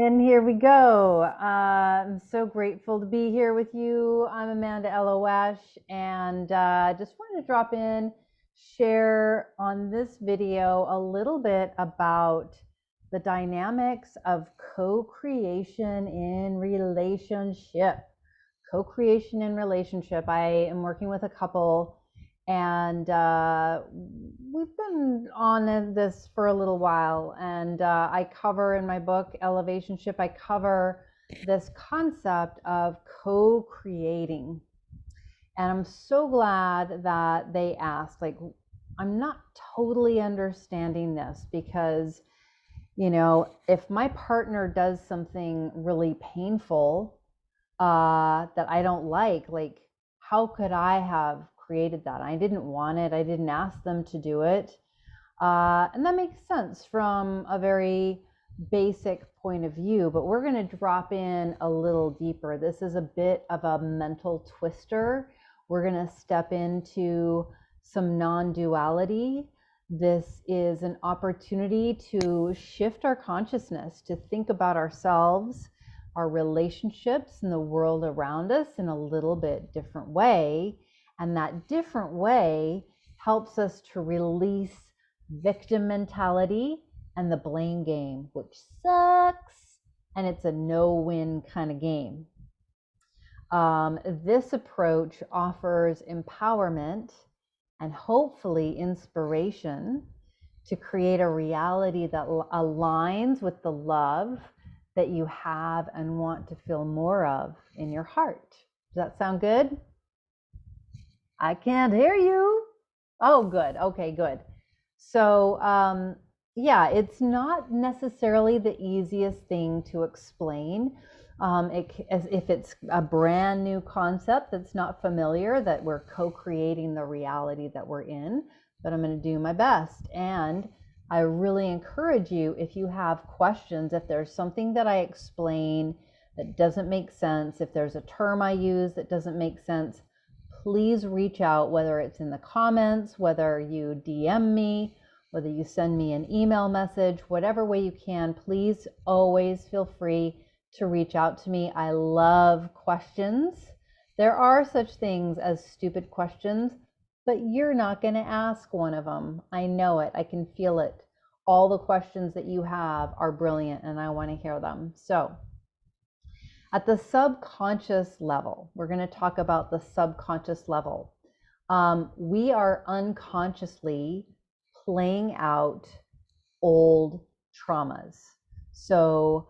And here we go. I'm so grateful to be here with you. I'm Amanda Elo'esh, and just wanted to drop in, share on this video a little bit about the dynamics of co-creation in relationship. Co-creation in relationship. I am working with a couple, and we've been on this for a little while, and I cover in my book Elevationship, I cover this concept of co-creating. And I'm so glad that they asked. Like, I'm not totally understanding this because, if my partner does something really painful that I don't like, how could I have created that? I didn't want it. I didn't ask them to do it. And that makes sense from a very basic point of view, but we're going to drop in a little deeper. This is a bit of a mental twister. We're going to step into some non-duality. This is an opportunity to shift our consciousness, to think about ourselves, our relationships, and the world around us in a little bit different way. And that different way helps us to release victim mentality and the blame game, which sucks, and it's a no-win kind of game. This approach offers empowerment and hopefully inspiration to create a reality that aligns with the love that you have and want to feel more of in your heart. Does that sound good? I can't hear you. Oh, good. Okay, good. So, yeah, it's not necessarily the easiest thing to explain. As if it's a brand new concept that's not familiar, that we're co-creating the reality that we're in, but I'm going to do my best. And I really encourage you, if you have questions, if there's something that I explain that doesn't make sense, if there's a term I use that doesn't make sense, please reach out, whether it's in the comments, whether you DM me, whether you send me an email message, whatever way you can. Please always feel free to reach out to me. I love questions. There are such things as stupid questions, but you're not going to ask one of them. I know it. I can feel it. All the questions that you have are brilliant, and I want to hear them. So, at the subconscious level, we're going to talk about the subconscious level. We are unconsciously playing out old traumas. So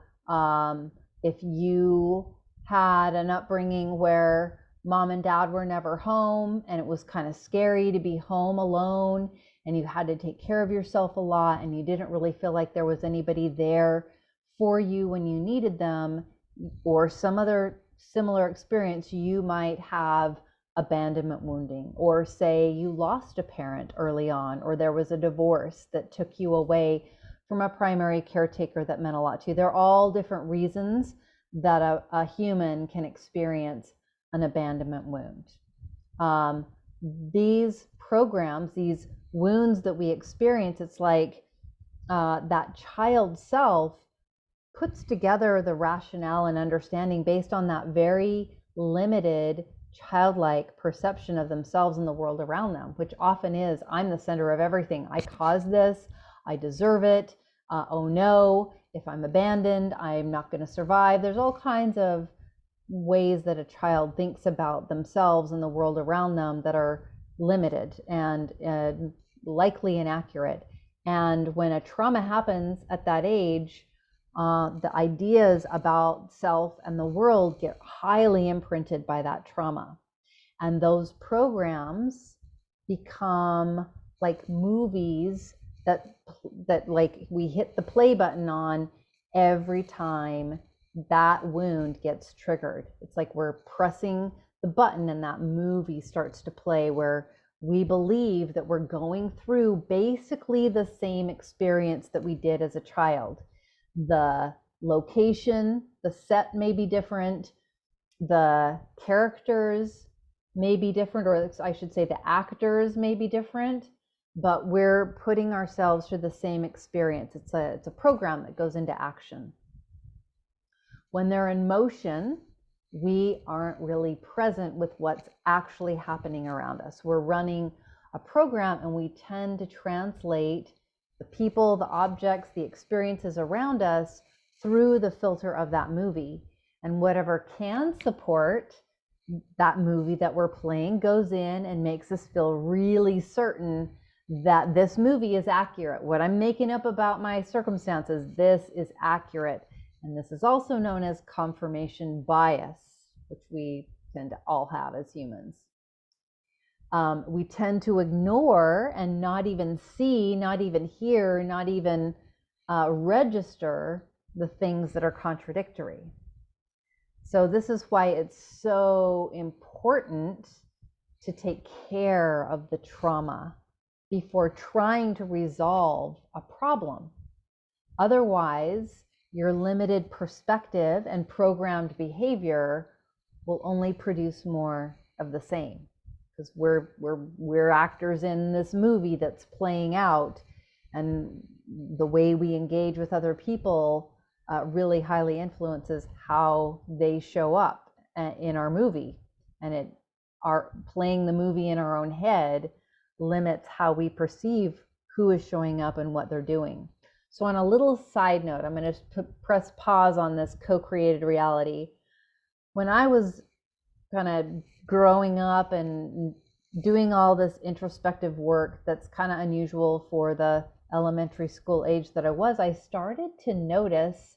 if you had an upbringing where mom and dad were never home and it was kind of scary to be home alone and you had to take care of yourself a lot and you didn't really feel like there was anybody there for you when you needed them, or some other similar experience, you might have abandonment wounding, or say you lost a parent early on, or there was a divorce that took you away from a primary caretaker that meant a lot to you. There are all different reasons that a human can experience an abandonment wound. These programs, these wounds that we experience, it's like that child self puts together the rationale and understanding based on that very limited childlike perception of themselves and the world around them, which often is, I'm the center of everything. I caused this. I deserve it. Oh no, if I'm abandoned, I'm not going to survive. There's all kinds of ways that a child thinks about themselves and the world around them that are limited and likely inaccurate. And when a trauma happens at that age, the ideas about self and the world get highly imprinted by that trauma. And those programs become like movies that like we hit the play button on every time that wound gets triggered. It's like we're pressing the button and that movie starts to play, where we believe that we're going through basically the same experience that we did as a child. The location, the set may be different, the characters may be different, or I should say the actors may be different, but we're putting ourselves through the same experience. It's a program that goes into action. When they're in motion, we aren't really present with what's actually happening around us. We're running a program and we tend to translate the people, the objects, the experiences around us through the filter of that movie. And whatever can support that movie that we're playing goes in and makes us feel really certain that this movie is accurate. What I'm making up about my circumstances, this is accurate. And this is also known as confirmation bias, which we tend to all have as humans. We tend to ignore and not even see, not even hear, not even register the things that are contradictory. So this is why it's so important to take care of the trauma before trying to resolve a problem. Otherwise, your limited perspective and programmed behavior will only produce more of the same, because we're actors in this movie that's playing out, and the way we engage with other people really highly influences how they show up in our movie, and our playing the movie in our own head limits how we perceive who is showing up and what they're doing. So on a little side note, I'm going to press pause on this co-created reality. When I was kind of growing up and doing all this introspective work that's kind of unusual for the elementary school age that I started to notice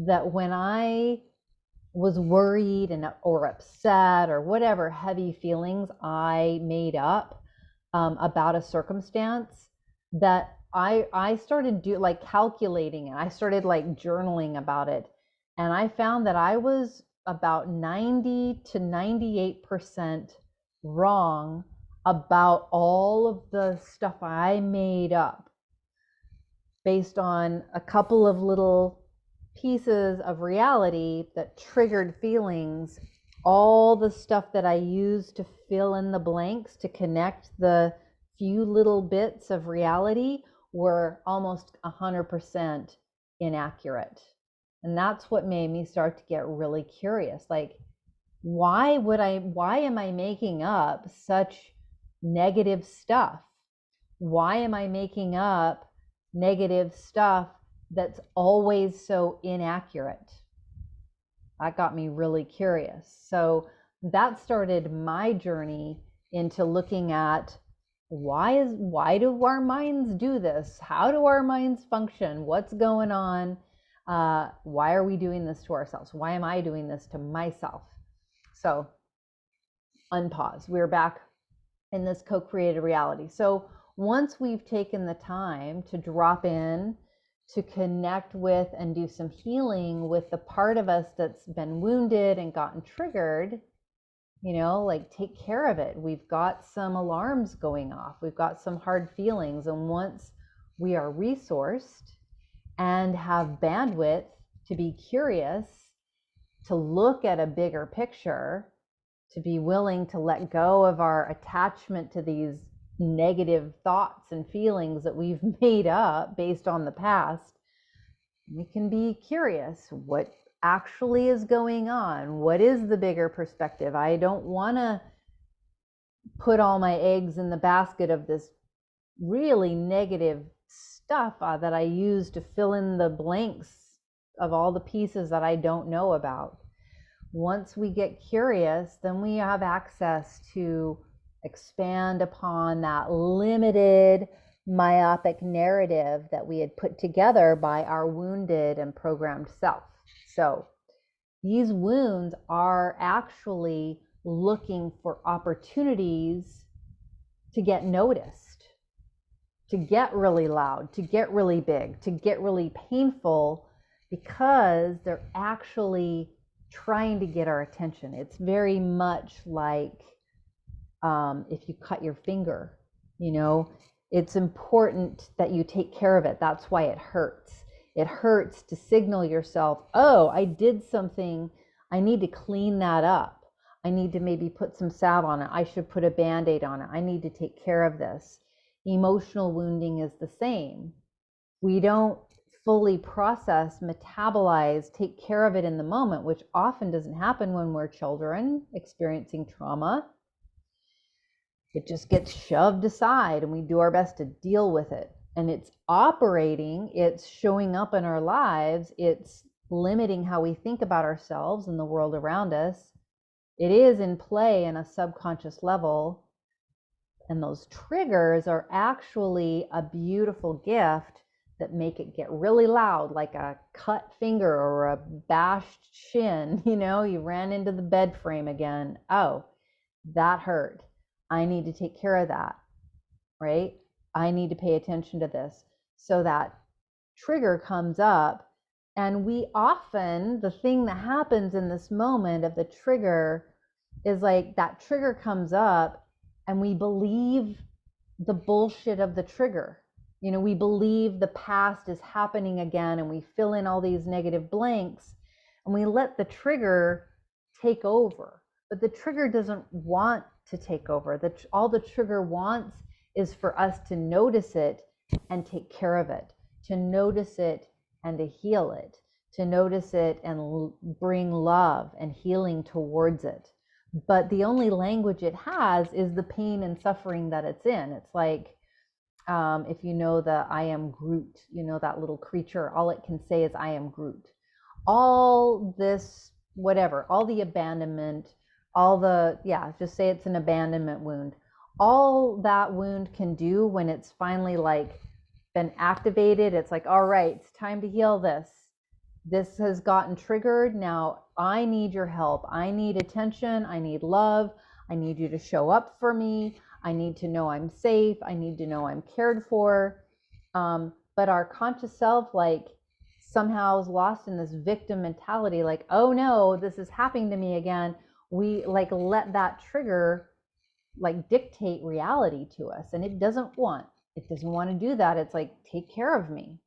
that when I was worried or upset or whatever heavy feelings I made up about a circumstance, that I started calculating it. I started journaling about it, and I found that I was about 90 to 98% wrong about all of the stuff I made up based on a couple of little pieces of reality that triggered feelings. All the stuff that I used to fill in the blanks, to connect the few little bits of reality, were almost 100% inaccurate. And that's what made me start to get really curious. Why am I making up such negative stuff? Why am I making up negative stuff that's always so inaccurate? That got me really curious. So that started my journey into looking at why do our minds do this? How do our minds function? What's going on? Why are we doing this to ourselves? Why am I doing this to myself? So unpause. We're back in this co-created reality. So once we've taken the time to drop in, to connect with and do some healing with the part of us that's been wounded and gotten triggered, take care of it. We've got some alarms going off. We've got some hard feelings. And once we are resourced and have bandwidth to be curious, to look at a bigger picture, to be willing to let go of our attachment to these negative thoughts and feelings that we've made up based on the past, we can be curious. What actually is going on? What is the bigger perspective? I don't want to put all my eggs in the basket of this really negative stuff that I use to fill in the blanks of all the pieces that I don't know about. Once we get curious, then we have access to expand upon that limited myopic narrative that we had put together by our wounded and programmed self. So these wounds are actually looking for opportunities to get noticed, to get really loud, to get really big, to get really painful, because they're actually trying to get our attention. It's very much like if you cut your finger, it's important that you take care of it. That's why it hurts. It hurts to signal yourself, oh, I did something. I need to clean that up. I need to maybe put some salve on it. I should put a Band-Aid on it. I need to take care of this. Emotional wounding is the same. We don't fully process, metabolize, take care of it in the moment, which often doesn't happen when we're children experiencing trauma. It just gets shoved aside and we do our best to deal with it. And it's operating, it's showing up in our lives, it's limiting how we think about ourselves and the world around us. It is in play in a subconscious level. And those triggers are actually a beautiful gift that make it get really loud, like a cut finger or a bashed shin. You know, you ran into the bed frame again. Oh, that hurt. I need to take care of that, right? I need to pay attention to this. So that trigger comes up, and we often, the thing that happens in this moment of the trigger is like that trigger comes up and we believe the bullshit of the trigger. You know, we believe the past is happening again, and we fill in all these negative blanks and we let the trigger take over. But the trigger doesn't want to take over. All the trigger wants is for us to notice it and take care of it, to notice it and to heal it, to notice it and bring love and healing towards it. But the only language it has is the pain and suffering that it's in. It's like, if you know the I am Groot, you know, that little creature, all it can say is I am Groot. All this, whatever, all the abandonment, all the, just say it's an abandonment wound. All that wound can do when it's finally like been activated, it's like, all right, it's time to heal this. This has gotten triggered. Now I need your help. I need attention. I need love. I need you to show up for me. I need to know I'm safe. I need to know I'm cared for. But our conscious self, like, somehow is lost in this victim mentality, like, oh no, this is happening to me again. We like let that trigger like dictate reality to us, and it doesn't want to do that. It's like, take care of me.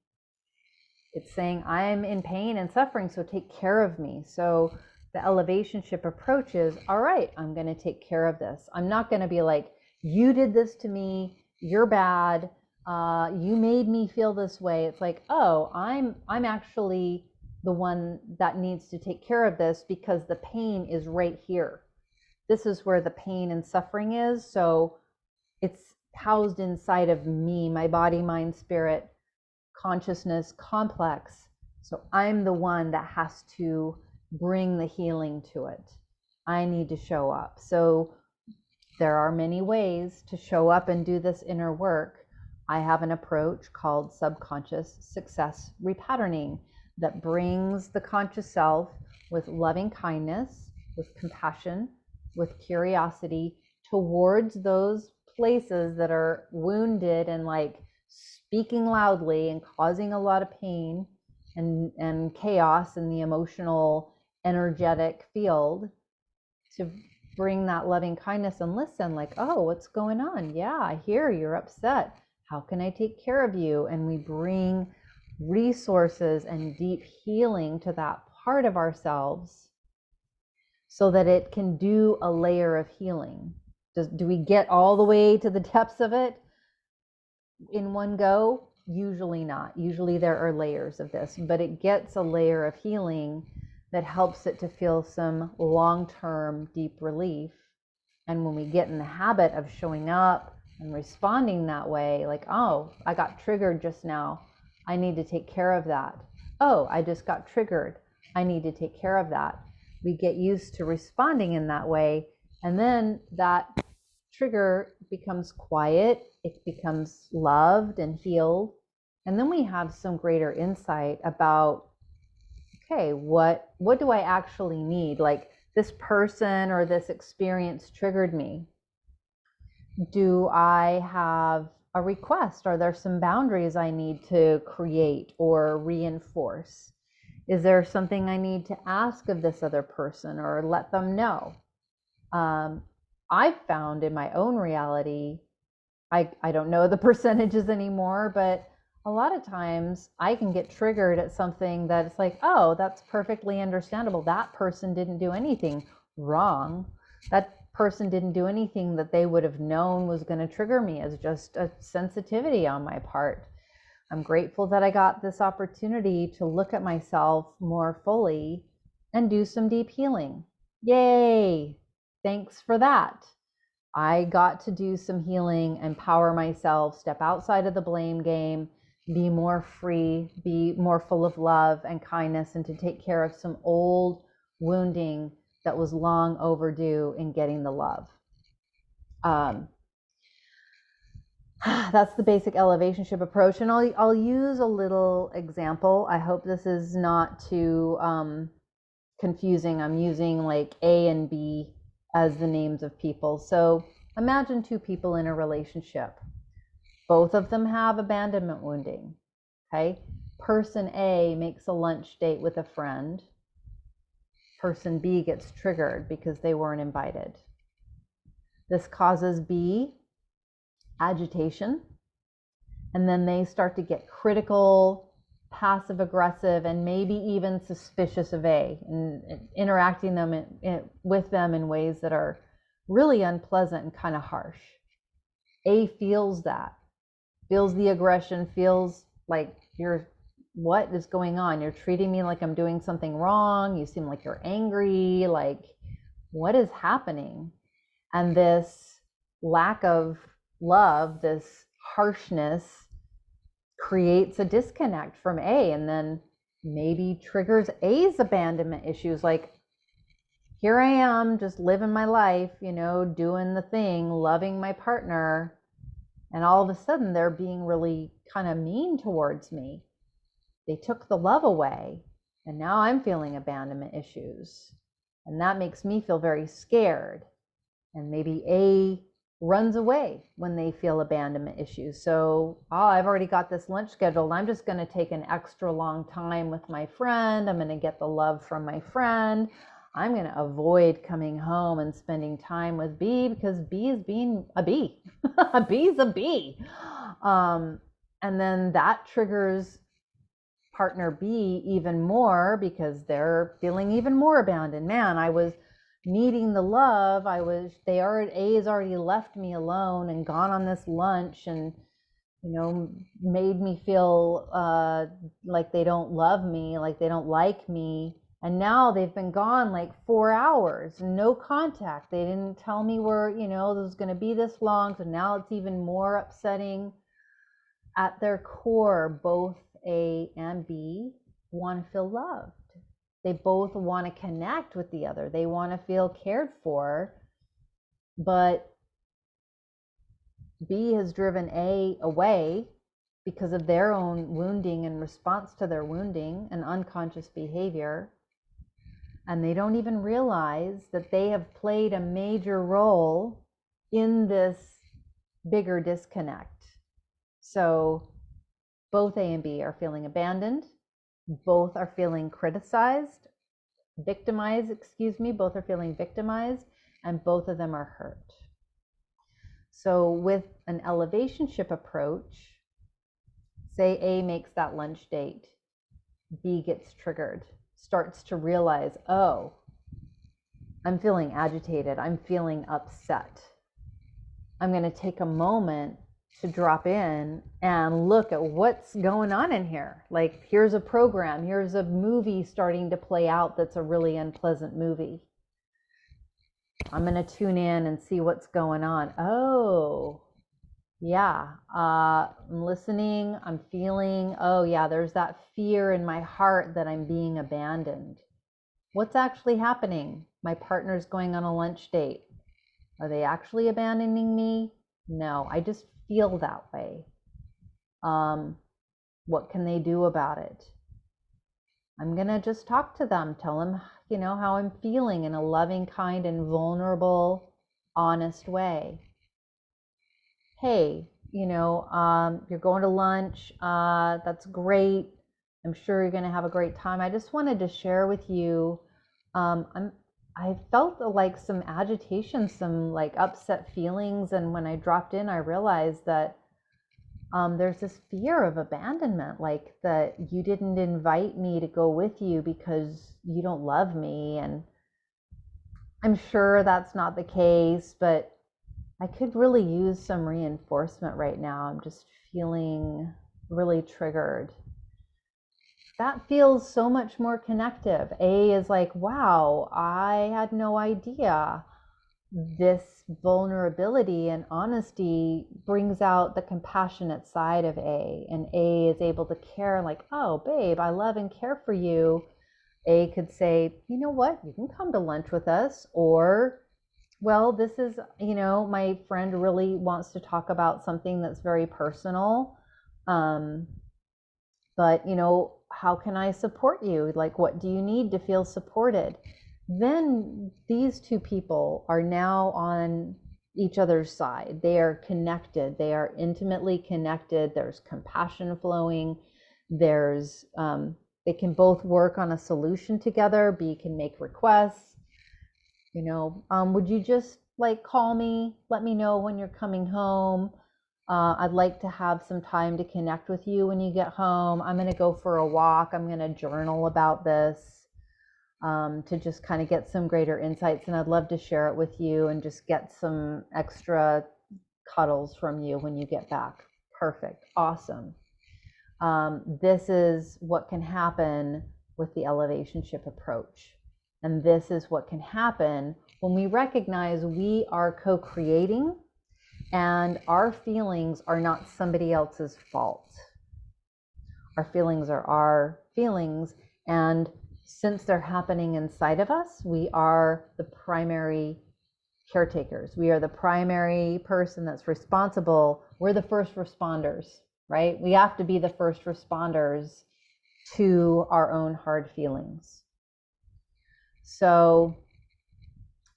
It's saying I'm in pain and suffering, so take care of me. So the elevationship approach is, all right, I'm going to take care of this. I'm not going to be like, you did this to me, you're bad, you made me feel this way. It's like, oh, I'm actually the one that needs to take care of this because the pain is right here. This is where the pain and suffering is. So it's housed inside of me, my body, mind, spirit, consciousness complex. So I'm the one that has to bring the healing to it. I need to show up. So there are many ways to show up and do this inner work. I have an approach called subconscious success repatterning that brings the conscious self with loving kindness, with compassion, with curiosity towards those places that are wounded and like speaking loudly and causing a lot of pain and chaos in the emotional, energetic field, to bring that loving kindness and listen, like, oh, what's going on? Yeah, I hear you're upset. How can I take care of you? And we bring resources and deep healing to that part of ourselves so that it can do a layer of healing. Do we get all the way to the depths of it in one go? Usually not. Usually there are layers of this, but it gets a layer of healing that helps it to feel some long-term deep relief. And when we get in the habit of showing up and responding that way, like, oh, I got triggered just now, I need to take care of that. Oh, I just got triggered, I need to take care of that. We get used to responding in that way, and then that trigger becomes quiet, it becomes loved and healed, and then we have some greater insight about, okay, what do I actually need? Like, this person or this experience triggered me. Do I have a request? Are there some boundaries I need to create or reinforce? Is there something I need to ask of this other person or let them know? I've found in my own reality, I don't know the percentages anymore, but a lot of times I can get triggered at something that it's like, oh, that's perfectly understandable. That person didn't do anything wrong. That person didn't do anything that they would have known was going to trigger me, as just a sensitivity on my part. I'm grateful that I got this opportunity to look at myself more fully and do some deep healing. Yay! Thanks for that. I got to do some healing, empower myself, step outside of the blame game, be more free, be more full of love and kindness, and to take care of some old wounding that was long overdue in getting the love. That's the basic elevationship approach. And I'll use a little example. I hope this is not too confusing. I'm using like A and B as the names of people. So imagine two people in a relationship. Both of them have abandonment wounding. Okay. Person A makes a lunch date with a friend. Person B gets triggered because they weren't invited. This causes B agitation, and then they start to get critical, passive aggressive, and maybe even suspicious of A, and interacting with them in ways that are really unpleasant and kind of harsh. A feels that, feels the aggression, feels like what is going on? You're treating me like I'm doing something wrong. You seem like you're angry. Like, what is happening? And this lack of love, this harshness, creates a disconnect from A, and then maybe triggers A's abandonment issues. Like, here I am just living my life, doing the thing, loving my partner, and all of a sudden they're being really kind of mean towards me. They took the love away, and now I'm feeling abandonment issues, and that makes me feel very scared. And maybe A runs away when they feel abandonment issues. So, I've already got this lunch scheduled. I'm just going to take an extra long time with my friend. I'm going to get the love from my friend. I'm going to avoid coming home and spending time with B because B is being a B. B's a B. And then that triggers partner B even more because they're feeling even more abandoned. Man, I was needing the love. A has already left me alone and gone on this lunch and, made me feel like they don't love me, like they don't like me. And now they've been gone like 4 hours, no contact. They didn't tell me where, this was going to be this long. So now it's even more upsetting. At their core, both A and B want to feel loved. They both want to connect with the other. They want to feel cared for, but B has driven A away because of their own wounding in response to their wounding and unconscious behavior. And they don't even realize that they have played a major role in this bigger disconnect. So both A and B are feeling abandoned. Both are feeling victimized, both are feeling victimized, and both of them are hurt. So with an elevationship approach, say A makes that lunch date, B gets triggered, starts to realize, oh, I'm feeling agitated, I'm feeling upset. I'm going to take a moment to drop in and look at what's going on in here. Like, here's a program, here's a movie starting to play out that's a really unpleasant movie. I'm going to tune in and see what's going on. Oh, yeah, I'm listening, I'm feeling, oh yeah, there's that fear in my heart that I'm being abandoned. What's actually happening? My partner's going on a lunch date. Are they actually abandoning me? No, I just feel that way. What can they do about it? I'm gonna just talk to them, tell them, how I'm feeling in a loving, kind, and vulnerable, honest way. Hey, you're going to lunch. That's great. I'm sure you're gonna have a great time. I just wanted to share with you, I felt like some agitation, some like upset feelings. And when I dropped in, I realized that there's this fear of abandonment, like that you didn't invite me to go with you because you don't love me. And I'm sure that's not the case, but I could really use some reinforcement right now. I'm just feeling really triggered, that feels so much more connective. A is like, wow, I had no idea. This vulnerability and honesty brings out the compassionate side of A, and A is able to care, like, oh, babe, I love and care for you. A could say, you know what, you can come to lunch with us, or, well, this is, my friend really wants to talk about something that's very personal. But, how can I support you? Like, what do you need to feel supported? Then these two people are now on each other's side. They are connected. They are intimately connected. There's compassion flowing. There's, they can both work on a solution together. B can make requests. Would you just like call me, let me know when you're coming home? I'd like to have some time to connect with you when you get home. I'm going to go for a walk. I'm going to journal about this, to just kind of get some greater insights. And I'd love to share it with you and just get some extra cuddles from you when you get back. Perfect. Awesome. This is what can happen with the Elevationship approach. And this is what can happen when we recognize we are co-creating and our feelings are not somebody else's fault. Our feelings are our feelings, and since they're happening inside of us, we are the primary caretakers. We are the primary person that's responsible. We're the first responders, right? We have to be the first responders to our own hard feelings. So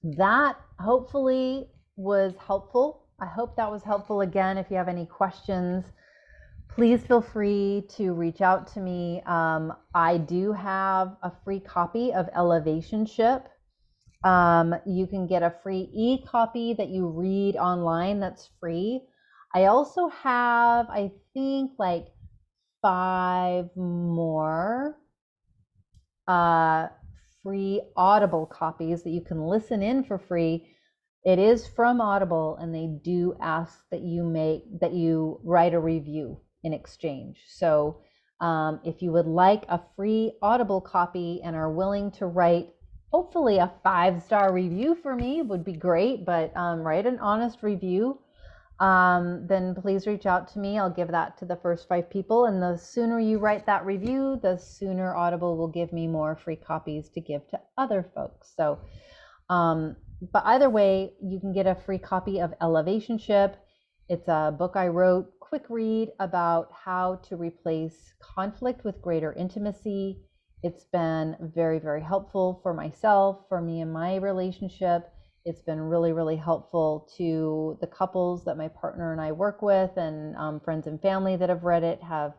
that hopefully was helpful. I hope that was helpful. Again, if you have any questions, please feel free to reach out to me. I do have a free copy of Elevationship. You can get a free e-copy that you read online that's free. I also have, I think, like 5 more free Audible copies that you can listen in for free. It is from Audible, and they do ask that you write a review in exchange. So if you would like a free Audible copy and are willing to write, hopefully a 5-star review for me would be great, but write an honest review, then please reach out to me. I'll give that to the first 5 people. And the sooner you write that review, the sooner Audible will give me more free copies to give to other folks. So, but either way, you can get a free copy of Elevationship. It's a book I wrote, quick read about how to replace conflict with greater intimacy. It's been very, very helpful for myself, for me and my relationship. It's been really, really helpful to the couples that my partner and I work with, and friends and family that have read it have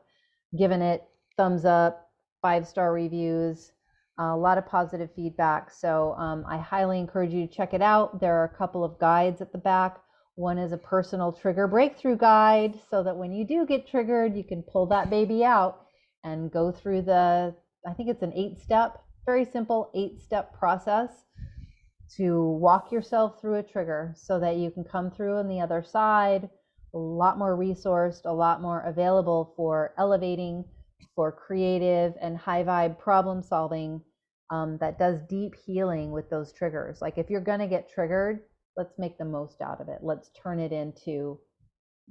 given it thumbs up, 5-star reviews, a lot of positive feedback. So I highly encourage you to check it out. There are a couple of guides at the back. One is a personal trigger breakthrough guide, so that when you do get triggered, you can pull that baby out and go through I think it's an 8-step, very simple 8-step process to walk yourself through a trigger so that you can come through on the other side a lot more resourced, a lot more available for elevating, for creative and high vibe problem solving, that does deep healing with those triggers. Like, if you're going to get triggered, let's make the most out of it. Let's turn it into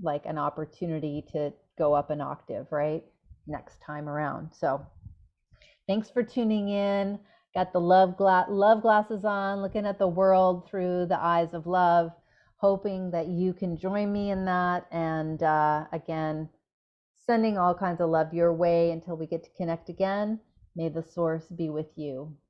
like an opportunity to go up an octave, right? Next time around. So thanks for tuning in. Got the love glasses on, looking at the world through the eyes of love, hoping that you can join me in that. And again, sending all kinds of love your way until we get to connect again. May the source be with you.